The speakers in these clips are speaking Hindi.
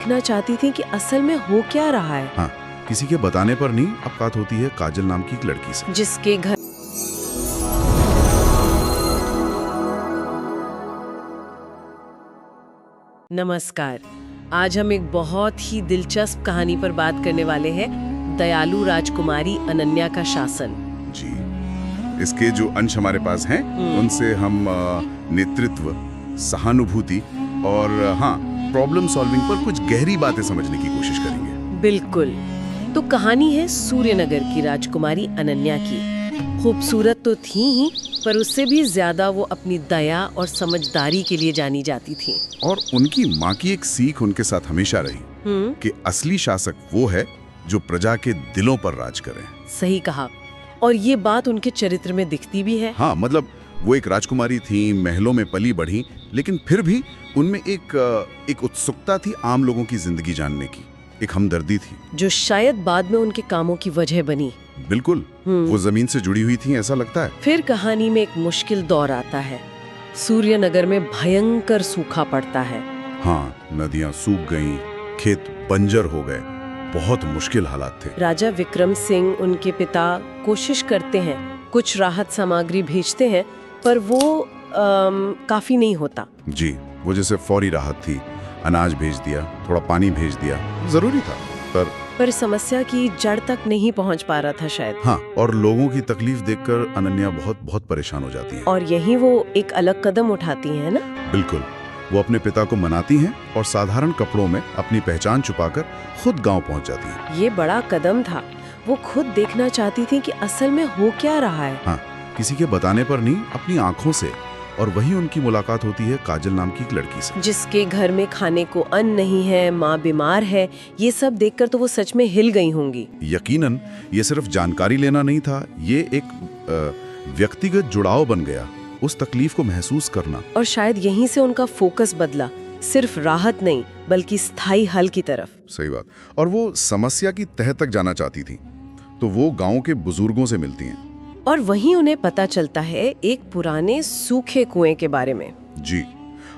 देखना चाहती थी कि असल में हो क्या रहा है। हाँ, किसी के बताने पर नहीं। अब बात होती है काजल नाम की एक लड़की से, जिसके घर नमस्कार। आज हम एक बहुत ही दिलचस्प कहानी पर बात करने वाले हैं, दयालु राजकुमारी अनन्या का शासन। जी। इसके जो अंश हमारे पास हैं उनसे हम नेतृत्व, सहानुभूति और हाँ, प्रॉब्लम सॉल्विंग पर कुछ गहरी बातें समझने की कोशिश करेंगे। बिल्कुल। तो कहानी है सूर्यनगर की राजकुमारी अनन्या की। खूबसूरत तो थी ही, पर उससे भी ज्यादा वो अपनी दया और समझदारी के लिए जानी जाती थी। और उनकी माँ की एक सीख उनके साथ हमेशा रही कि असली शासक वो है जो प्रजा के दिलों पर राज करे। सही कहा। और ये बात उनके चरित्र में दिखती भी है। हाँ, मतलब वो एक राजकुमारी थी, महलों में पली बढ़ी, लेकिन फिर भी उनमें एक उत्सुकता थी आम लोगों की जिंदगी जानने की, एक हमदर्दी थी जो शायद बाद में उनके कामों की वजह बनी। बिल्कुल। वो जमीन से जुड़ी हुई थी, ऐसा लगता है। फिर कहानी में एक मुश्किल दौर आता है। सूर्यनगर में भयंकर सूखा पड़ता है। हाँ, नदियां सूख गईं, खेत बंजर हो गए, बहुत मुश्किल हालात थे। राजा विक्रम सिंह, उनके पिता, कोशिश करते हैं, कुछ राहत सामग्री भेजते हैं, पर वो काफी नहीं होता। जी, वो जैसे फौरी राहत थी, अनाज भेज दिया, थोड़ा पानी भेज दिया, जरूरी था, पर समस्या की जड़ तक नहीं पहुंच पा रहा था शायद। हाँ, और लोगों की तकलीफ देखकर अनन्या बहुत परेशान हो जाती है। और यही वो एक अलग कदम उठाती है ना। बिल्कुल। वो अपने पिता को मनाती हैं और साधारण कपड़ों में अपनी पहचान छुपाकर खुद गांव पहुंच जाती हैं। ये बड़ा कदम था। वो खुद देखना चाहती थी कि असल में हो क्या रहा है। हाँ, किसी के बताने पर नहीं, अपनी आंखों से। और वही उनकी मुलाकात होती है काजल नाम की एक लड़की से, जिसके घर में खाने को अन्न नहीं है, माँ बीमार है। ये सब देखकर तो वो सच में हिल गई होंगी। यकीनन ये सिर्फ जानकारी लेना नहीं था, ये एक व्यक्तिगत जुड़ाव बन गया, उस तकलीफ को महसूस करना। और शायद यहीं से उनका फोकस बदला, सिर्फ राहत नहीं बल्कि स्थायी हल की तरफ। सही बात। और वो समस्या की तह तक जाना चाहती थी, तो वो गांव के बुजुर्गों से मिलती हैं। और वहीं उन्हें पता चलता है एक पुराने सूखे कुएं के बारे में। जी।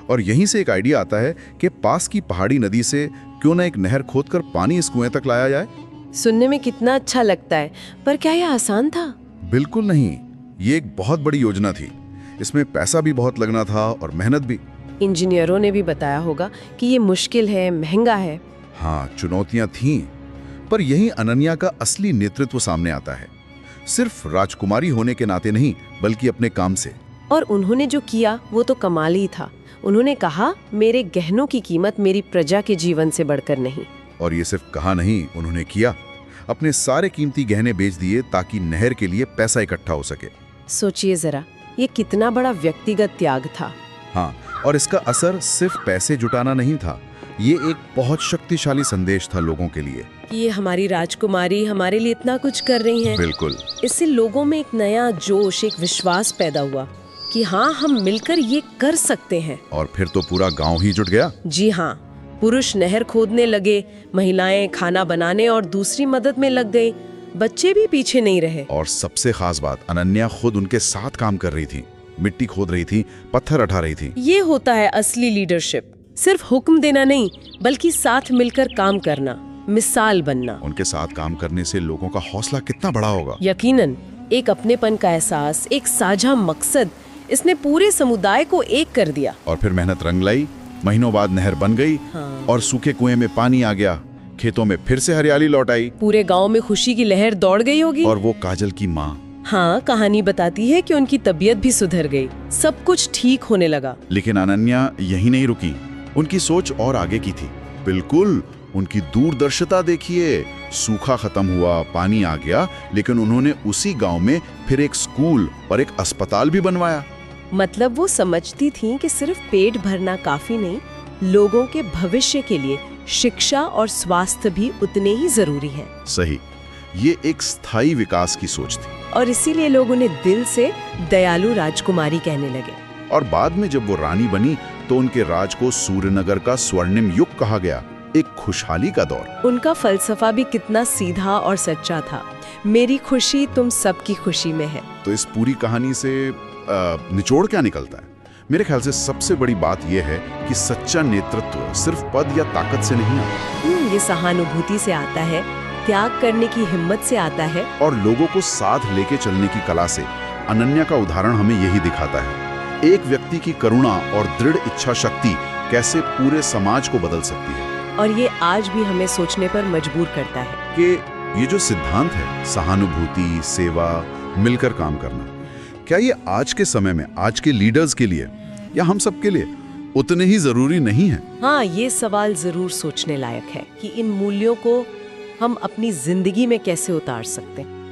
और यहीं से एक आइडिया आता है कि पास की पहाड़ी नदी से क्यों ना एक नहर खोदकर पानी इस कुएं तक लाया जाए। सुनने में कितना अच्छा लगता है, पर क्या यह आसान था? बिल्कुल नहीं। ये एक बहुत बड़ी योजना थी। इसमें पैसा भी बहुत लगना था और मेहनत भी। इंजीनियरों ने भी बताया होगा कि ये मुश्किल है, महंगा है। हाँ, चुनौतियां थीं, पर यही अनन्या का असली नेतृत्व सामने आता है, सिर्फ राजकुमारी होने के नाते नहीं, बल्कि अपने काम से। और उन्होंने जो किया वो तो कमाल ही था। उन्होंने कहा, मेरे गहनों की कीमत मेरी प्रजा के जीवन से बढ़कर नहीं। और ये सिर्फ कहा नहीं, उन्होंने किया। अपने सारे कीमती गहने बेच दिए ताकि नहर के लिए पैसा इकट्ठा हो सके। सोचिए जरा, ये कितना बड़ा व्यक्तिगत त्याग था। हाँ, और इसका असर सिर्फ पैसे जुटाना नहीं था, ये एक बहुत शक्तिशाली संदेश था लोगों के लिए कि ये हमारी राजकुमारी हमारे लिए इतना कुछ कर रही है। बिल्कुल। इससे लोगों में एक नया जोश, एक विश्वास पैदा हुआ कि हाँ, हम मिलकर ये कर सकते हैं। और फिर तो पूरा गांव ही जुट गया। जी हाँ, पुरुष नहर खोदने लगे, महिलाएं खाना बनाने और दूसरी मदद में लग गई, बच्चे भी पीछे नहीं रहे। और सबसे खास बात, अनन्या खुद उनके साथ काम कर रही थी, मिट्टी खोद रही थी, पत्थर उठा रही थी। ये होता है असली लीडरशिप, सिर्फ हुक्म देना नहीं, बल्कि साथ मिलकर काम करना, मिसाल बनना। उनके साथ काम करने से लोगों का हौसला कितना बड़ा होगा। यकीनन एक अपनेपन का एहसास, एक साझा मकसद, इसने पूरे समुदाय को एक कर दिया। और फिर मेहनत रंग लाई। महीनों बाद नहर बन गई। हाँ। और सूखे कुएं में पानी आ गया, खेतों में फिर से हरियाली लौट आई। पूरे गांव में खुशी की लहर दौड़ गई होगी। और वो काजल की माँ। हाँ, कहानी बताती है कि उनकी तबीयत भी सुधर गई, सब कुछ ठीक होने लगा। लेकिन अनन्या यही नहीं रुकी, उनकी सोच और आगे की थी। बिल्कुल, उनकी दूरदर्शिता देखिए। सूखा खत्म हुआ, पानी आ गया, लेकिन उन्होंने उसी गांव में फिर एक स्कूल और एक अस्पताल भी बनवाया। मतलब वो समझती थी कि सिर्फ पेट भरना काफी नहीं, लोगों के भविष्य के लिए शिक्षा और स्वास्थ्य भी उतने ही जरूरी हैं। सही, ये एक स्थायी विकास की सोच थी। और इसीलिए लोग उन्हें दिल से दयालु राजकुमारी कहने लगे। और बाद में जब वो रानी बनी तो उनके राज को सूर्यनगर का स्वर्णिम युग कहा गया, एक खुशहाली का दौर। उनका फलसफा भी कितना सीधा और सच्चा था, मेरी खुशी तुम सबकी खुशी में है। तो इस पूरी कहानी से निचोड़ क्या निकलता है? मेरे ख्याल से सबसे बड़ी बात यह है कि सच्चा नेतृत्व सिर्फ पद या ताकत से नहीं आता। ये सहानुभूति से आता है, त्याग करने की हिम्मत से आता है और लोगों को साथ लेके चलने की कला से। अनन्या का उदाहरण हमें यही दिखाता है, एक व्यक्ति की करुणा और दृढ़ इच्छा शक्ति कैसे पूरे समाज को बदल सकती है। और ये आज भी हमें सोचने पर मजबूर करता है कि ये जो सिद्धांत है, सहानुभूति, सेवा, मिलकर काम करना, क्या ये आज के समय में, आज के लीडर्स के लिए या हम सब के लिए उतने ही जरूरी नहीं है? हाँ, ये सवाल जरूर सोचने लायक है कि इन मूल्यों को हम अपनी जिंदगी में कैसे उतार सकते हैं।